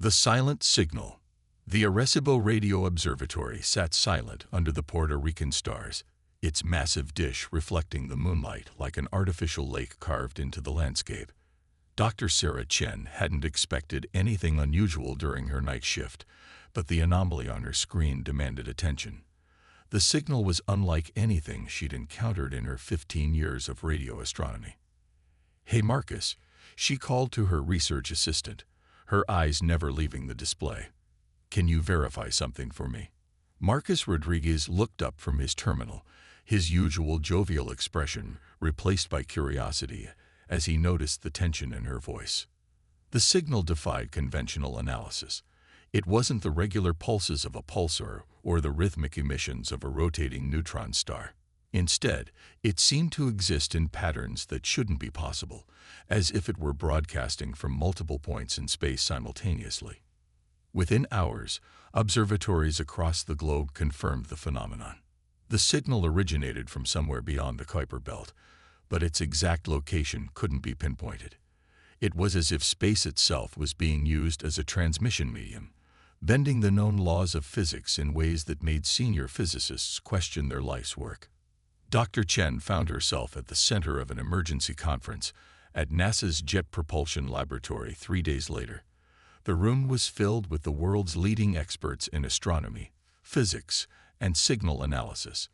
The silent signal. The Arecibo Radio Observatory sat silent under the Puerto Rican stars, its massive dish reflecting the moonlight like an artificial lake carved into the landscape. Dr. Sarah Chen hadn't expected anything unusual during her night shift, but the anomaly on her screen demanded attention. The signal was unlike anything she'd encountered in her 15 years of radio astronomy. "Hey, Marcus," she called to her research assistant, her eyes never leaving the display. "Can you verify something for me?" Marcus Rodriguez looked up from his terminal, his usual jovial expression replaced by curiosity as he noticed the tension in her voice. The signal defied conventional analysis. It wasn't the regular pulses of a pulsar or the rhythmic emissions of a rotating neutron star. Instead, it seemed to exist in patterns that shouldn't be possible, as if it were broadcasting from multiple points in space simultaneously. Within hours, observatories across the globe confirmed the phenomenon. The signal originated from somewhere beyond the Kuiper Belt, but its exact location couldn't be pinpointed. It was as if space itself was being used as a transmission medium, bending the known laws of physics in ways that made senior physicists question their life's work. Dr. Chen found herself at the center of an emergency conference at NASA's Jet Propulsion Laboratory 3 days later. The room was filled with the world's leading experts in astronomy, physics, and signal analysis.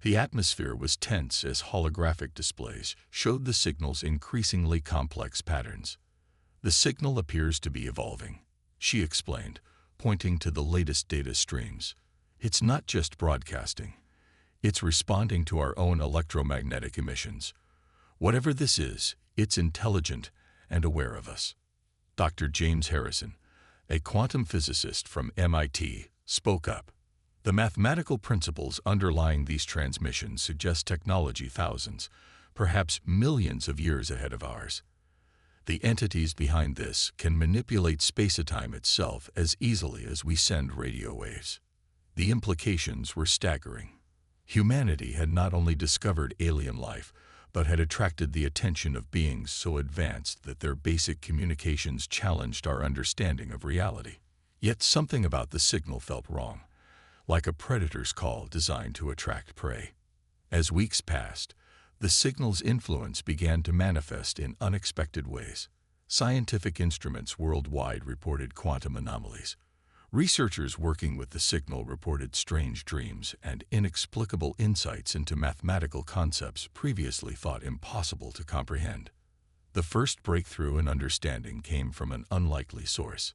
The atmosphere was tense as holographic displays showed the signal's increasingly complex patterns. "The signal appears to be evolving," she explained, pointing to the latest data streams. "It's not just broadcasting. It's responding to our own electromagnetic emissions. Whatever this is, it's intelligent and aware of us." Dr. James Harrison, a quantum physicist from MIT, spoke up. "The mathematical principles underlying these transmissions suggest technology thousands, perhaps millions of years ahead of ours. The entities behind this can manipulate space-time itself as easily as we send radio waves." The implications were staggering. Humanity had not only discovered alien life, but had attracted the attention of beings so advanced that their basic communications challenged our understanding of reality. Yet something about the signal felt wrong, like a predator's call designed to attract prey. As weeks passed, the signal's influence began to manifest in unexpected ways. Scientific instruments worldwide reported quantum anomalies. Researchers working with the signal reported strange dreams and inexplicable insights into mathematical concepts previously thought impossible to comprehend. The first breakthrough in understanding came from an unlikely source.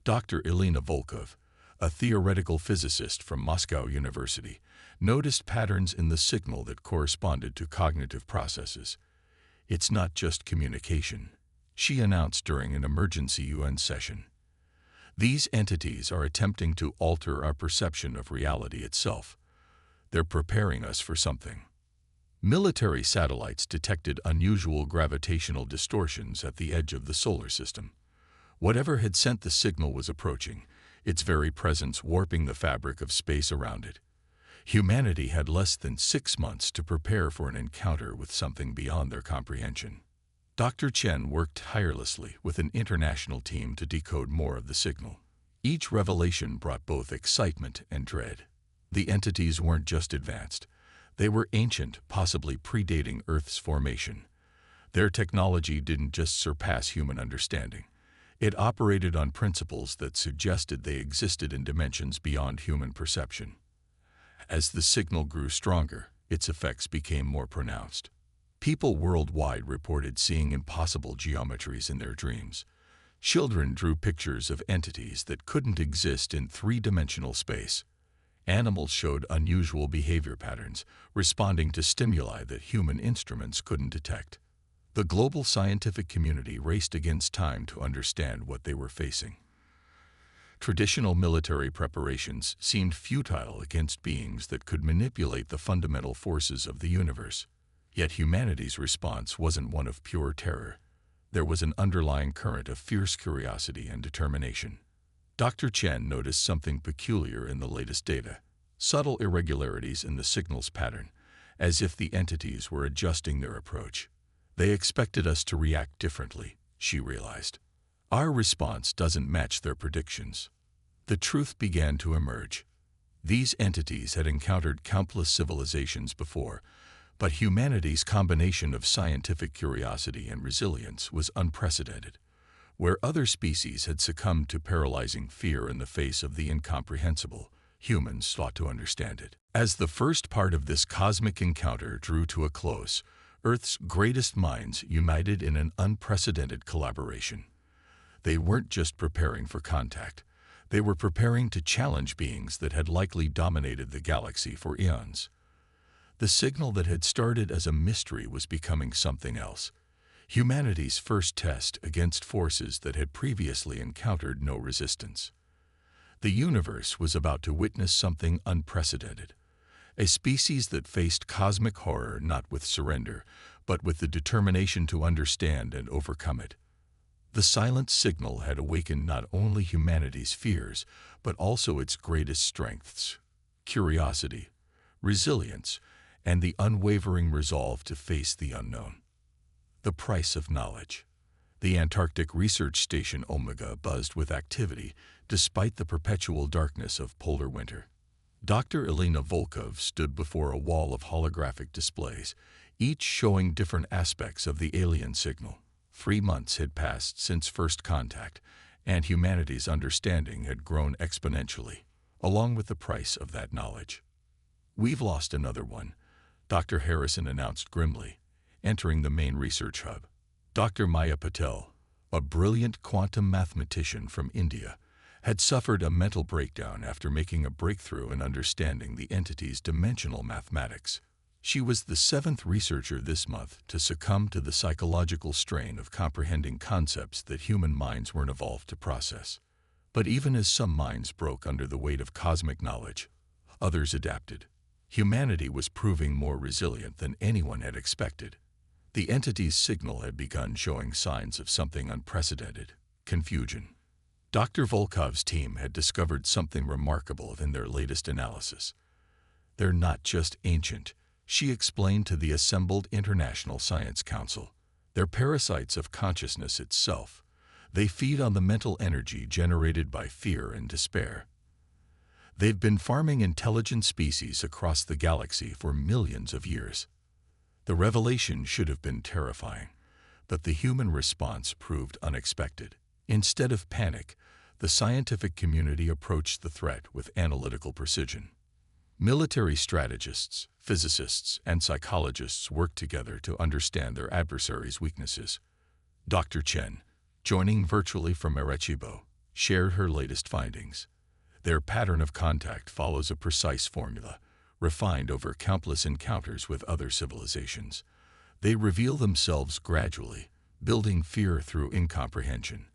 Dr. Elena Volkov, a theoretical physicist from Moscow University, noticed patterns in the signal that corresponded to cognitive processes. "It's not just communication," she announced during an emergency UN session. "These entities are attempting to alter our perception of reality itself. They're preparing us for something." Military satellites detected unusual gravitational distortions at the edge of the solar system. Whatever had sent the signal was approaching, its very presence warping the fabric of space around it. Humanity had less than 6 months to prepare for an encounter with something beyond their comprehension. Dr. Chen worked tirelessly with an international team to decode more of the signal. Each revelation brought both excitement and dread. The entities weren't just advanced. They were ancient, possibly predating Earth's formation. Their technology didn't just surpass human understanding. It operated on principles that suggested they existed in dimensions beyond human perception. As the signal grew stronger, its effects became more pronounced. People worldwide reported seeing impossible geometries in their dreams. Children drew pictures of entities that couldn't exist in three-dimensional space. Animals showed unusual behavior patterns, responding to stimuli that human instruments couldn't detect. The global scientific community raced against time to understand what they were facing. Traditional military preparations seemed futile against beings that could manipulate the fundamental forces of the universe. Yet humanity's response wasn't one of pure terror. There was an underlying current of fierce curiosity and determination. Dr. Chen noticed something peculiar in the latest data, subtle irregularities in the signal's pattern, as if the entities were adjusting their approach. They expected us to react differently, she realized. Our response doesn't match their predictions. The truth began to emerge. These entities had encountered countless civilizations before, but humanity's combination of scientific curiosity and resilience was unprecedented. Where other species had succumbed to paralyzing fear in the face of the incomprehensible, humans sought to understand it. As the first part of this cosmic encounter drew to a close, Earth's greatest minds united in an unprecedented collaboration. They weren't just preparing for contact. They were preparing to challenge beings that had likely dominated the galaxy for eons. The signal that had started as a mystery was becoming something else. Humanity's first test against forces that had previously encountered no resistance. The universe was about to witness something unprecedented. A species that faced cosmic horror not with surrender, but with the determination to understand and overcome it. The silent signal had awakened not only humanity's fears, but also its greatest strengths: curiosity, resilience, and the unwavering resolve to face the unknown. The price of knowledge. The Antarctic Research Station Omega buzzed with activity despite the perpetual darkness of polar winter. Dr. Elena Volkov stood before a wall of holographic displays, each showing different aspects of the alien signal. 3 months had passed since first contact, and humanity's understanding had grown exponentially, along with the price of that knowledge. "We've lost another one," Dr. Harrison announced grimly, entering the main research hub. Dr. Maya Patel, a brilliant quantum mathematician from India, had suffered a mental breakdown after making a breakthrough in understanding the entity's dimensional mathematics. She was the 7th researcher this month to succumb to the psychological strain of comprehending concepts that human minds weren't evolved to process. But even as some minds broke under the weight of cosmic knowledge, others adapted. Humanity was proving more resilient than anyone had expected. The entity's signal had begun showing signs of something unprecedented: confusion. Dr. Volkov's team had discovered something remarkable in their latest analysis. "They're not just ancient," she explained to the assembled International Science Council. "They're parasites of consciousness itself. They feed on the mental energy generated by fear and despair. They've been farming intelligent species across the galaxy for millions of years." The revelation should have been terrifying, but the human response proved unexpected. Instead of panic, the scientific community approached the threat with analytical precision. Military strategists, physicists, and psychologists worked together to understand their adversaries' weaknesses. Dr. Chen, joining virtually from Arecibo, shared her latest findings. Their pattern of contact follows a precise formula, refined over countless encounters with other civilizations. They reveal themselves gradually, building fear through incomprehension,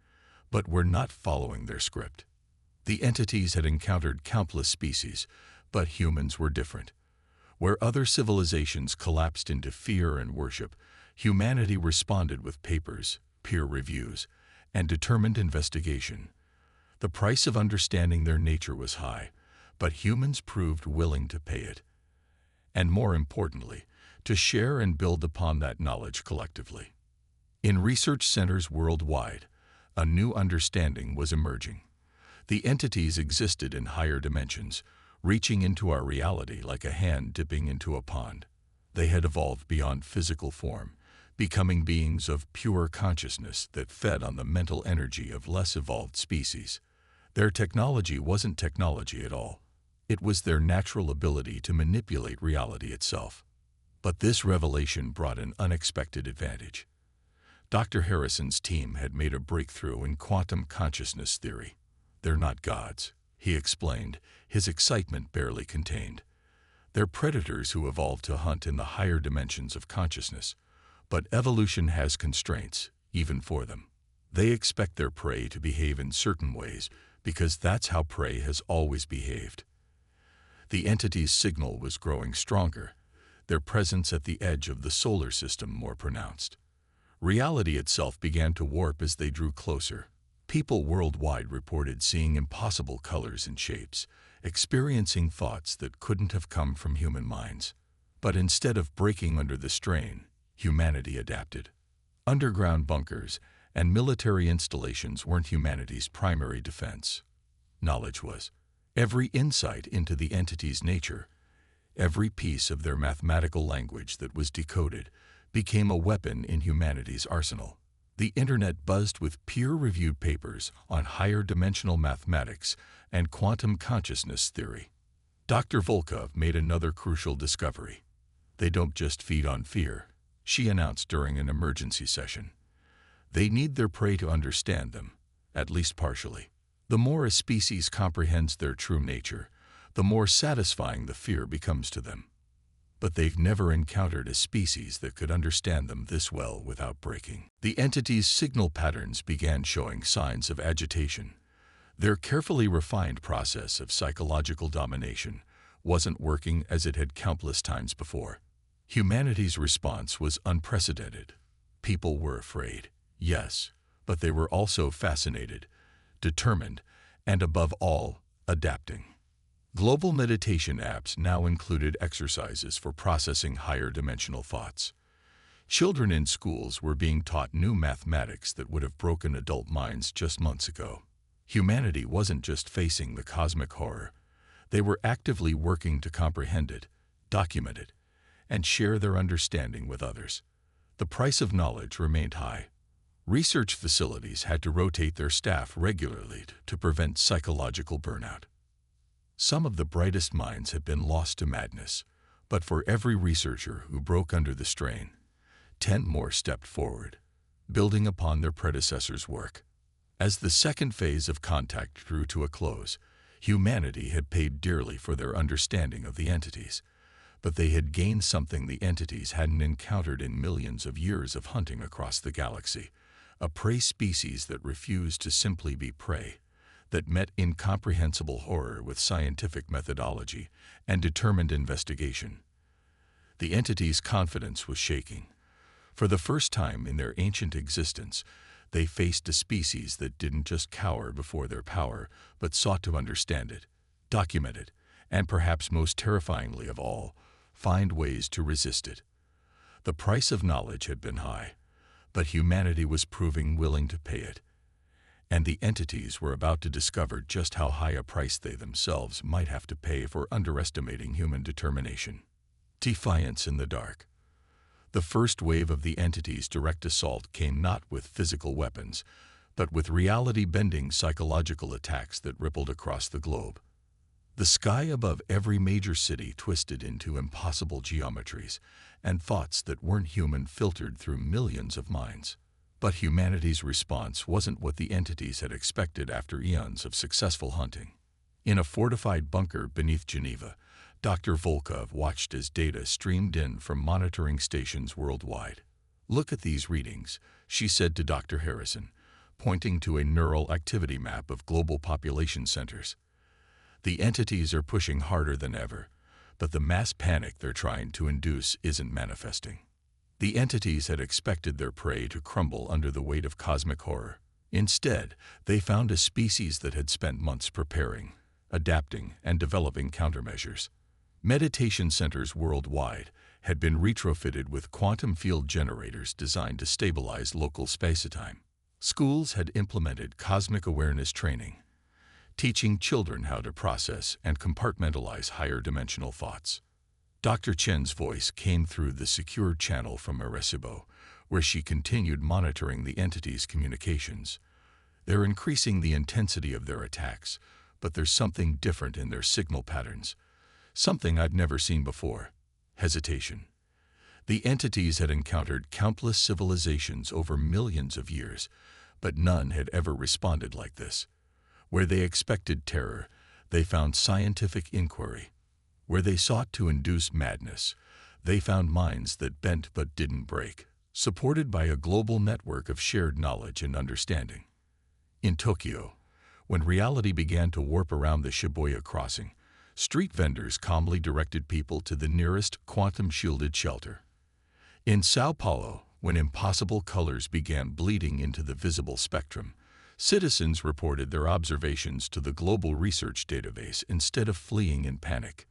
but were not following their script. The entities had encountered countless species, but humans were different. Where other civilizations collapsed into fear and worship, humanity responded with papers, peer reviews, and determined investigation. The price of understanding their nature was high, but humans proved willing to pay it. And more importantly, to share and build upon that knowledge collectively. In research centers worldwide, a new understanding was emerging. The entities existed in higher dimensions, reaching into our reality like a hand dipping into a pond. They had evolved beyond physical form, becoming beings of pure consciousness that fed on the mental energy of less evolved species. Their technology wasn't technology at all. It was their natural ability to manipulate reality itself. But this revelation brought an unexpected advantage. Dr. Harrison's team had made a breakthrough in quantum consciousness theory. "They're not gods," he explained, his excitement barely contained. "They're predators who evolved to hunt in the higher dimensions of consciousness. But evolution has constraints, even for them. They expect their prey to behave in certain ways because that's how prey has always behaved." The entity's signal was growing stronger, their presence at the edge of the solar system more pronounced. Reality itself began to warp as they drew closer. People worldwide reported seeing impossible colors and shapes, experiencing thoughts that couldn't have come from human minds. But instead of breaking under the strain, humanity adapted. Underground bunkers, and military installations weren't humanity's primary defense. Knowledge was. Every insight into the entity's nature, every piece of their mathematical language that was decoded, became a weapon in humanity's arsenal. The internet buzzed with peer-reviewed papers on higher dimensional mathematics and quantum consciousness theory. Dr. Volkov made another crucial discovery. They don't just feed on fear, she announced during an emergency session. They need their prey to understand them, at least partially. The more a species comprehends their true nature, the more satisfying the fear becomes to them. But they've never encountered a species that could understand them this well without breaking. The entity's signal patterns began showing signs of agitation. Their carefully refined process of psychological domination wasn't working as it had countless times before. Humanity's response was unprecedented. People were afraid, yes, but they were also fascinated, determined, and above all, adapting. Global meditation apps now included exercises for processing higher dimensional thoughts. Children in schools were being taught new mathematics that would have broken adult minds just months ago. Humanity wasn't just facing the cosmic horror. They were actively working to comprehend it, document it, and share their understanding with others. The price of knowledge remained high. Research facilities had to rotate their staff regularly to prevent psychological burnout. Some of the brightest minds had been lost to madness, but for every researcher who broke under the strain, 10 more stepped forward, building upon their predecessors' work. As the second phase of contact drew to a close, humanity had paid dearly for their understanding of the entities, but they had gained something the entities hadn't encountered in millions of years of hunting across the galaxy, a prey species that refused to simply be prey, that met incomprehensible horror with scientific methodology and determined investigation. The entity's confidence was shaking. For the first time in their ancient existence, they faced a species that didn't just cower before their power, but sought to understand it, document it, and perhaps most terrifyingly of all, find ways to resist it. The price of knowledge had been high, but humanity was proving willing to pay it. And the entities were about to discover just how high a price they themselves might have to pay for underestimating human determination. Defiance in the dark. The first wave of the entity's direct assault came not with physical weapons, but with reality-bending psychological attacks that rippled across the globe. The sky above every major city twisted into impossible geometries, and thoughts that weren't human filtered through millions of minds. But humanity's response wasn't what the entities had expected after eons of successful hunting. In a fortified bunker beneath Geneva, Dr. Volkov watched as data streamed in from monitoring stations worldwide. "Look at these readings," she said to Dr. Harrison, pointing to a neural activity map of global population centers. "The entities are pushing harder than ever, but the mass panic they're trying to induce isn't manifesting." The entities had expected their prey to crumble under the weight of cosmic horror. Instead, they found a species that had spent months preparing, adapting, and developing countermeasures. Meditation centers worldwide had been retrofitted with quantum field generators designed to stabilize local space-time. Schools had implemented cosmic awareness training, teaching children how to process and compartmentalize higher dimensional thoughts. Dr. Chen's voice came through the secure channel from Arecibo, where she continued monitoring the entity's communications. "They're increasing the intensity of their attacks, but there's something different in their signal patterns. Something I've never seen before." Hesitation. The entities had encountered countless civilizations over millions of years, but none had ever responded like this. Where they expected terror, they found scientific inquiry. Where they sought to induce madness, they found minds that bent but didn't break, supported by a global network of shared knowledge and understanding. In Tokyo, when reality began to warp around the Shibuya crossing, street vendors calmly directed people to the nearest quantum-shielded shelter. In Sao Paulo, when impossible colors began bleeding into the visible spectrum, citizens reported their observations to the global research database instead of fleeing in panic.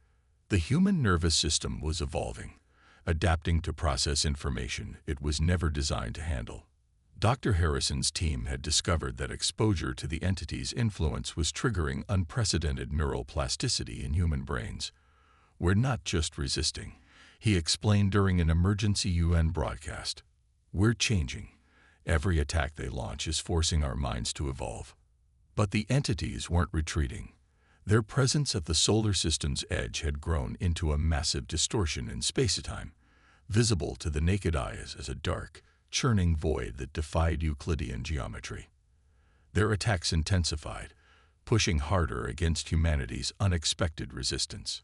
The human nervous system was evolving, adapting to process information it was never designed to handle. Dr. Harrison's team had discovered that exposure to the entity's influence was triggering unprecedented neural plasticity in human brains. "We're not just resisting," he explained during an emergency UN broadcast. "We're changing. Every attack they launch is forcing our minds to evolve." But the entities weren't retreating. Their presence at the solar system's edge had grown into a massive distortion in space-time, visible to the naked eye as a dark, churning void that defied Euclidean geometry. Their attacks intensified, pushing harder against humanity's unexpected resistance.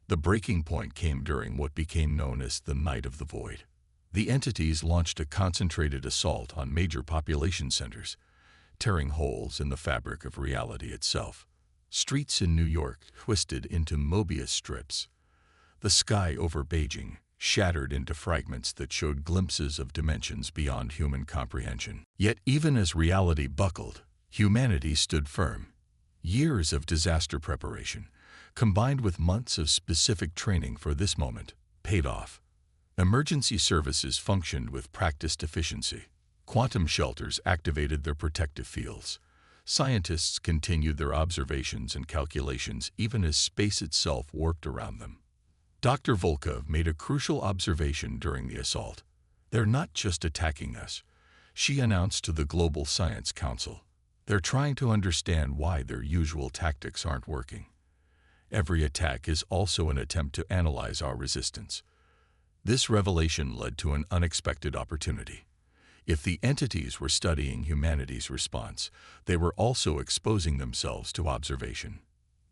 The breaking point came during what became known as the Night of the Void. The entities launched a concentrated assault on major population centers, tearing holes in the fabric of reality itself. Streets in New York twisted into Mobius strips. The sky over Beijing shattered into fragments that showed glimpses of dimensions beyond human comprehension. Yet even as reality buckled, humanity stood firm. Years of disaster preparation, combined with months of specific training for this moment, paid off. Emergency services functioned with practiced efficiency. Quantum shelters activated their protective fields. Scientists continued their observations and calculations even as space itself warped around them. Dr. Volkov made a crucial observation during the assault. "They're not just attacking us," she announced to the Global Science Council. "They're trying to understand why their usual tactics aren't working. Every attack is also an attempt to analyze our resistance." This revelation led to an unexpected opportunity. If the entities were studying humanity's response, they were also exposing themselves to observation.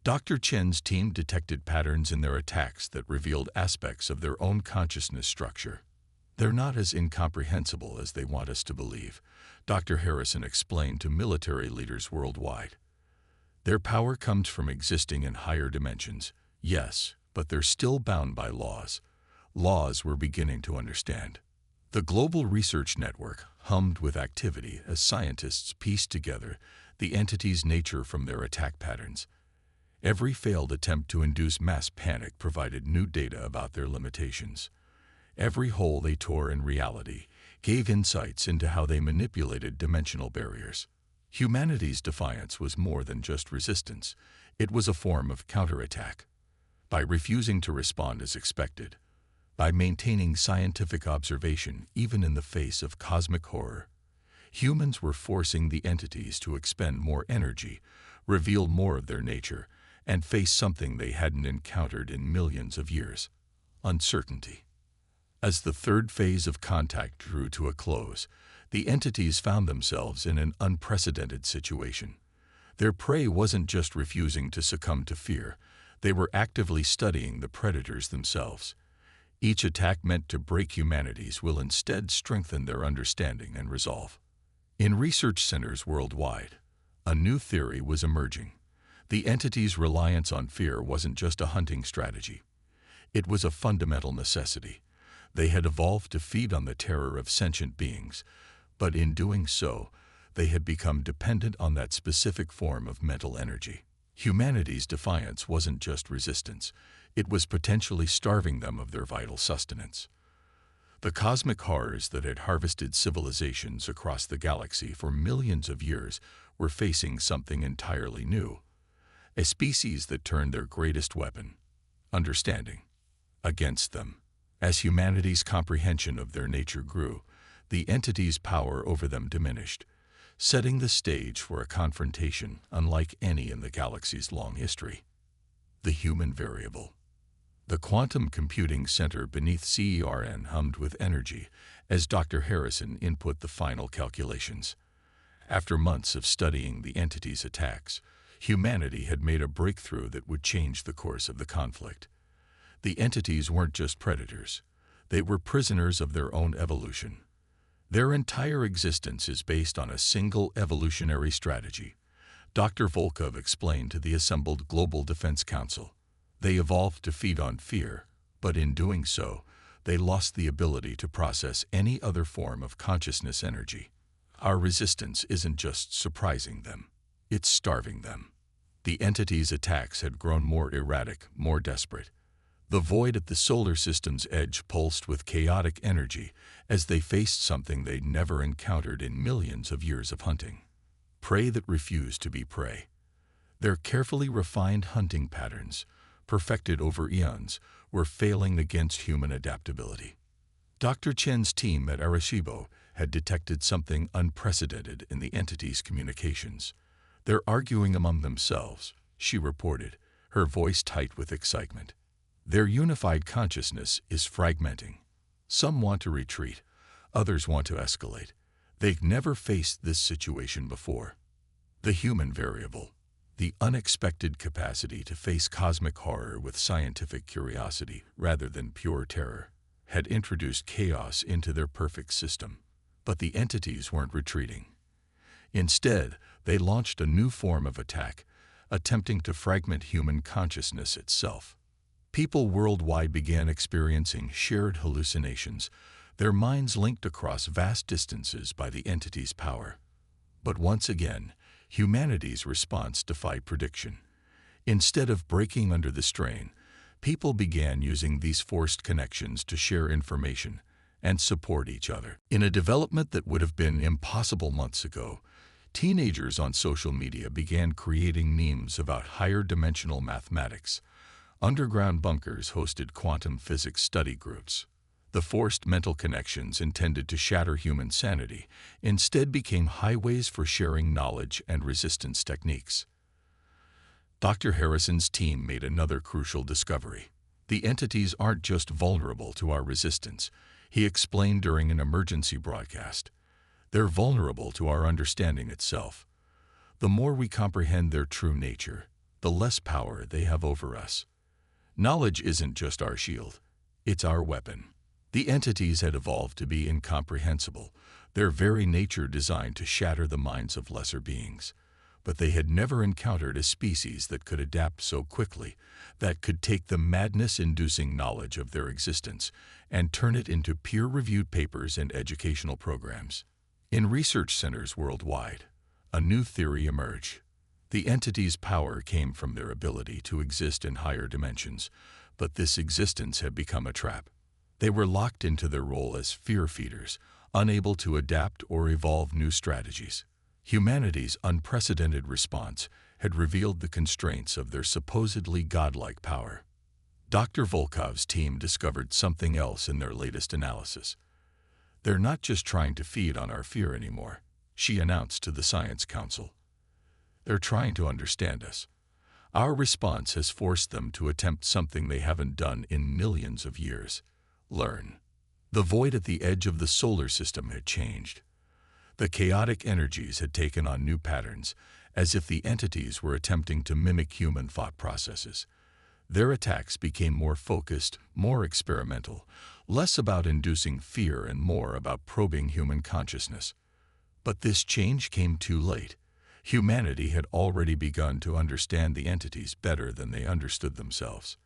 Dr. Chen's team detected patterns in their attacks that revealed aspects of their own consciousness structure. "They're not as incomprehensible as they want us to believe," Dr. Harrison explained to military leaders worldwide. "Their power comes from existing in higher dimensions, yes, but they're still bound by laws. Laws we're beginning to understand." The global research network hummed with activity as scientists pieced together the entity's nature from their attack patterns. Every failed attempt to induce mass panic provided new data about their limitations. Every hole they tore in reality gave insights into how they manipulated dimensional barriers. Humanity's defiance was more than just resistance. It was a form of counterattack. By refusing to respond as expected, by maintaining scientific observation even in the face of cosmic horror, humans were forcing the entities to expend more energy, reveal more of their nature, and face something they hadn't encountered in millions of years: uncertainty. As the third phase of contact drew to a close, the entities found themselves in an unprecedented situation. Their prey wasn't just refusing to succumb to fear, they were actively studying the predators themselves. Each attack meant to break humanity's will instead strengthen their understanding and resolve. In research centers worldwide, a new theory was emerging. The entity's reliance on fear wasn't just a hunting strategy. It was a fundamental necessity. They had evolved to feed on the terror of sentient beings, but in doing so, they had become dependent on that specific form of mental energy. Humanity's defiance wasn't just resistance. It was potentially starving them of their vital sustenance. The cosmic horrors that had harvested civilizations across the galaxy for millions of years were facing something entirely new. A species that turned their greatest weapon, understanding, against them. As humanity's comprehension of their nature grew, the entity's power over them diminished, setting the stage for a confrontation unlike any in the galaxy's long history. The human variable. The quantum computing center beneath CERN hummed with energy as Dr. Harrison input the final calculations. After months of studying the entity's attacks, humanity had made a breakthrough that would change the course of the conflict. The entities weren't just predators. They were prisoners of their own evolution. Their entire existence is based on a single evolutionary strategy, Dr. Volkov explained to the assembled Global Defense Council. They evolved to feed on fear, but in doing so, they lost the ability to process any other form of consciousness energy. Our resistance isn't just surprising them, it's starving them. The entity's attacks had grown more erratic, more desperate. The void at the solar system's edge pulsed with chaotic energy as they faced something they'd never encountered in millions of years of hunting. Prey that refused to be prey. Their carefully refined hunting patterns, perfected over eons, were failing against human adaptability. Dr. Chen's team at Arecibo had detected something unprecedented in the entity's communications. "They're arguing among themselves," she reported, her voice tight with excitement. "Their unified consciousness is fragmenting. Some want to retreat, others want to escalate. They've never faced this situation before." The human variable, the unexpected capacity to face cosmic horror with scientific curiosity rather than pure terror, had introduced chaos into their perfect system. But the entities weren't retreating. Instead, they launched a new form of attack, attempting to fragment human consciousness itself. People worldwide began experiencing shared hallucinations, their minds linked across vast distances by the entity's power. But once again, humanity's response defied prediction. Instead of breaking under the strain, people began using these forced connections to share information and support each other. In a development that would have been impossible months ago, teenagers on social media began creating memes about higher dimensional mathematics. Underground bunkers hosted quantum physics study groups. The forced mental connections intended to shatter human sanity instead became highways for sharing knowledge and resistance techniques. Dr. Harrison's team made another crucial discovery. The entities aren't just vulnerable to our resistance, he explained during an emergency broadcast. They're vulnerable to our understanding itself. The more we comprehend their true nature, the less power they have over us. Knowledge isn't just our shield, it's our weapon. The entities had evolved to be incomprehensible, their very nature designed to shatter the minds of lesser beings. But they had never encountered a species that could adapt so quickly, that could take the madness-inducing knowledge of their existence and turn it into peer-reviewed papers and educational programs. In research centers worldwide, a new theory emerged. The entity's power came from their ability to exist in higher dimensions, but this existence had become a trap. They were locked into their role as fear feeders, unable to adapt or evolve new strategies. Humanity's unprecedented response had revealed the constraints of their supposedly godlike power. Dr. Volkov's team discovered something else in their latest analysis. "They're not just trying to feed on our fear anymore," she announced to the Science Council. "They're trying to understand us. Our response has forced them to attempt something they haven't done in millions of years: learn." The void at the edge of the solar system had changed. The chaotic energies had taken on new patterns, as if the entities were attempting to mimic human thought processes. Their attacks became more focused, more experimental, less about inducing fear and more about probing human consciousness. But this change came too late. Humanity had already begun to understand the entities better than they understood themselves.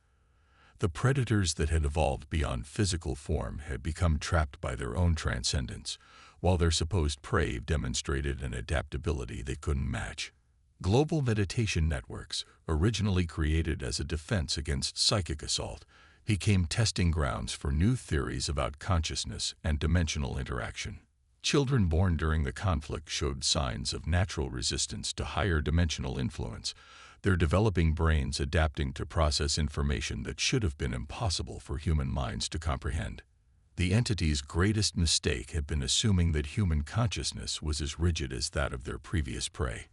The predators that had evolved beyond physical form had become trapped by their own transcendence, while their supposed prey demonstrated an adaptability they couldn't match. Global meditation networks, originally created as a defense against psychic assault, became testing grounds for new theories about consciousness and dimensional interaction. Children born during the conflict showed signs of natural resistance to higher dimensional influence, their developing brains adapting to process information that should have been impossible for human minds to comprehend. The entity's greatest mistake had been assuming that human consciousness was as rigid as that of their previous prey.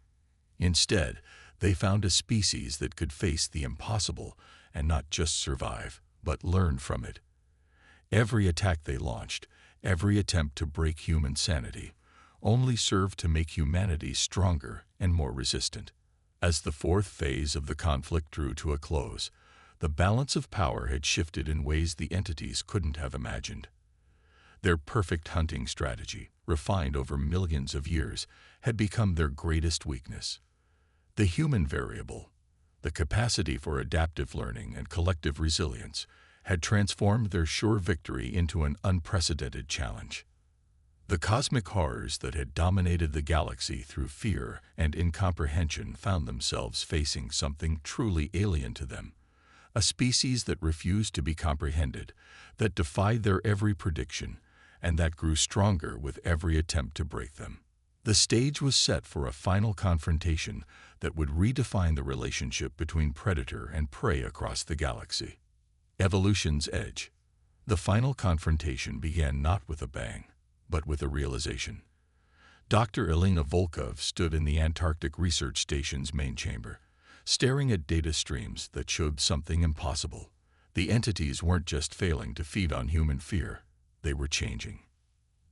Instead, they found a species that could face the impossible and not just survive, but learn from it. Every attack they launched, every attempt to break human sanity, only served to make humanity stronger and more resistant. As the fourth phase of the conflict drew to a close, the balance of power had shifted in ways the entities couldn't have imagined. Their perfect hunting strategy, refined over millions of years, had become their greatest weakness. The human variable, the capacity for adaptive learning and collective resilience, had transformed their sure victory into an unprecedented challenge. The cosmic horrors that had dominated the galaxy through fear and incomprehension found themselves facing something truly alien to them, a species that refused to be comprehended, that defied their every prediction, and that grew stronger with every attempt to break them. The stage was set for a final confrontation that would redefine the relationship between predator and prey across the galaxy. Evolution's edge. The final confrontation began not with a bang, but with a realization. Dr. Elena Volkov stood in the Antarctic Research Station's main chamber, staring at data streams that showed something impossible. The entities weren't just failing to feed on human fear, they were changing.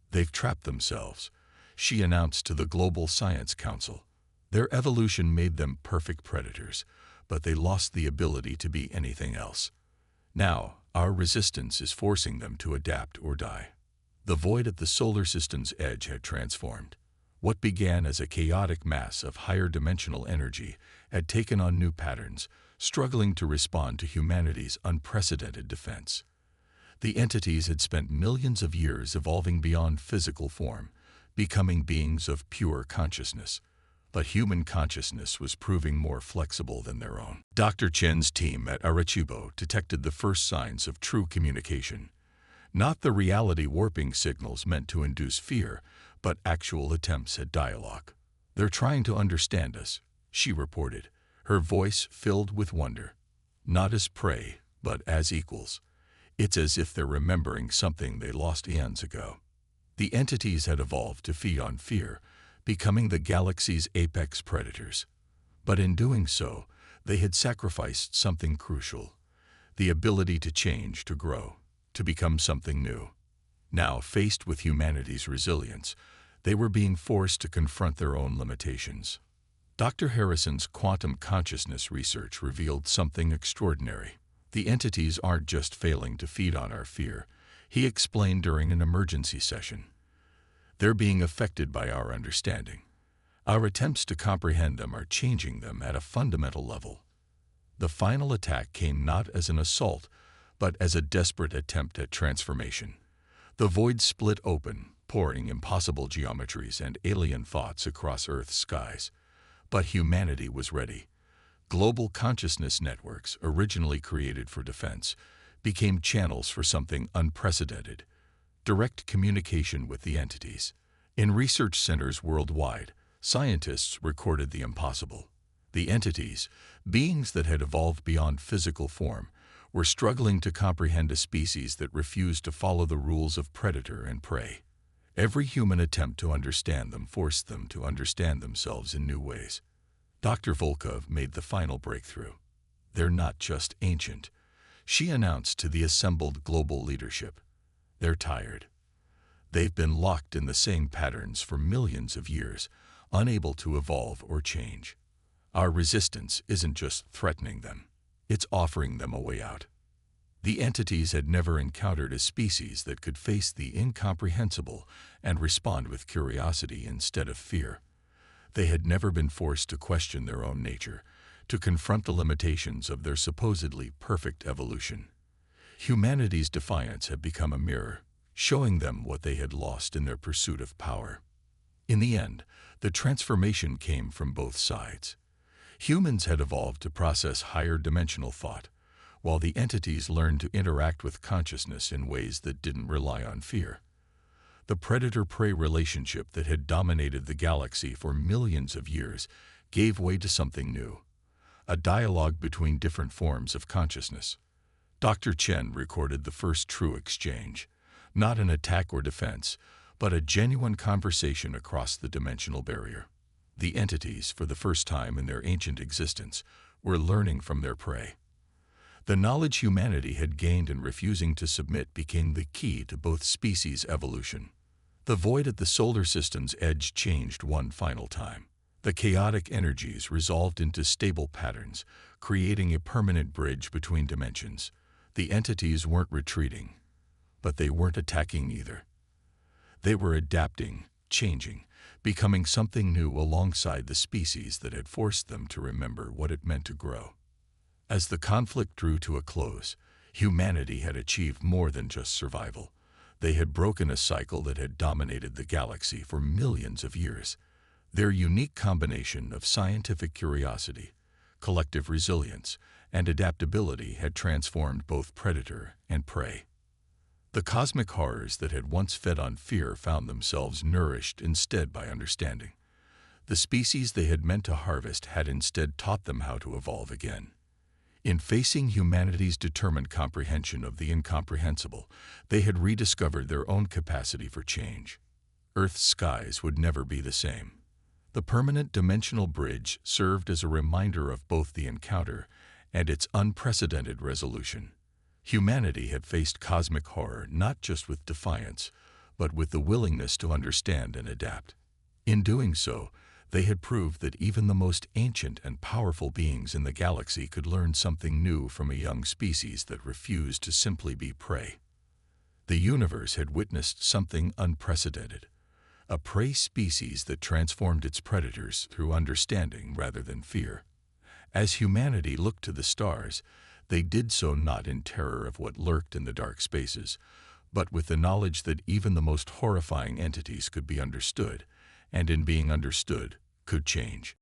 "They've trapped themselves," she announced to the Global Science Council. "Their evolution made them perfect predators, but they lost the ability to be anything else. Now, our resistance is forcing them to adapt or die." The void at the solar system's edge had transformed. What began as a chaotic mass of higher dimensional energy had taken on new patterns, struggling to respond to humanity's unprecedented defense. The entities had spent millions of years evolving beyond physical form, becoming beings of pure consciousness. But human consciousness was proving more flexible than their own. Dr. Chen's team at Arecibo detected the first signs of true communication. Not the reality warping signals meant to induce fear, but actual attempts at dialogue. "They're trying to understand us," she reported, her voice filled with wonder. "Not as prey, but as equals. It's as if they're remembering something they lost eons ago." The entities had evolved to feed on fear, becoming the galaxy's apex predators. But in doing so, they had sacrificed something crucial: the ability to change, to grow, to become something new. Now, faced with humanity's resilience, they were being forced to confront their own limitations. Dr. Harrison's quantum consciousness research revealed something extraordinary. "The entities aren't just failing to feed on our fear," he explained during an emergency session. "They're being affected by our understanding. Our attempts to comprehend them are changing them at a fundamental level." The final attack came not as an assault, but as a desperate attempt at transformation. The void split open, pouring impossible geometries and alien thoughts across Earth's skies. But humanity was ready. Global consciousness networks, originally created for defense, became channels for something unprecedented: direct communication with the entities. In research centers worldwide, scientists recorded the impossible. The entities, beings that had evolved beyond physical form, were struggling to comprehend a species that refused to follow the rules of predator and prey. Every human attempt to understand them forced them to understand themselves in new ways. Dr. Volkov made the final breakthrough. "They're not just ancient," she announced to the assembled global leadership. "They're tired. They've been locked in the same patterns for millions of years, unable to evolve or change. Our resistance isn't just threatening them, it's offering them a way out." The entities had never encountered a species that could face the incomprehensible and respond with curiosity instead of fear. They had never been forced to question their own nature, to confront the limitations of their supposedly perfect evolution. Humanity's defiance had become a mirror, showing them what they had lost in their pursuit of power. In the end, the transformation came from both sides. Humans had evolved to process higher dimensional thought, while the entities learned to interact with consciousness in ways that didn't rely on fear. The predator-prey relationship that had dominated the galaxy for millions of years gave way to something new: a dialogue between different forms of consciousness. Dr. Chen recorded the first true exchange, not an attack or defense, but a genuine conversation across the dimensional barrier. The entities, for the first time in their ancient existence, were learning from their prey. The knowledge humanity had gained in refusing to submit became the key to both species' evolution. The void at the solar system's edge changed one final time. The chaotic energies resolved into stable patterns, creating a permanent bridge between dimensions. The entities weren't retreating, but they weren't attacking either. They were adapting, changing, becoming something new alongside the species that had forced them to remember what it meant to grow. As the conflict drew to a close, humanity had achieved more than just survival. They had broken a cycle that had dominated the galaxy for millions of years. Their unique combination of scientific curiosity, collective resilience, and adaptability had transformed both predator and prey. The cosmic horrors that had once fed on fear found themselves nourished instead by understanding. The species they had meant to harvest had instead taught them how to evolve again. In facing humanity's determined comprehension of the incomprehensible, they had rediscovered their own capacity for change. Earth's skies would never be the same. The permanent dimensional bridge served as a reminder of both the encounter and its unprecedented resolution. Humanity had faced cosmic horror not just with defiance, but with the willingness to understand and adapt. In doing so, they had proved that even the most ancient and powerful beings in the galaxy could learn something new from a young species that refused to simply be prey. The universe had witnessed something unprecedented, a prey species that transformed its predators through understanding rather than fear. As humanity looked to the stars, they did so not in terror of what lurked in the dark spaces, but with the knowledge that even the most horrifying entities could be understood, and in being understood, could change.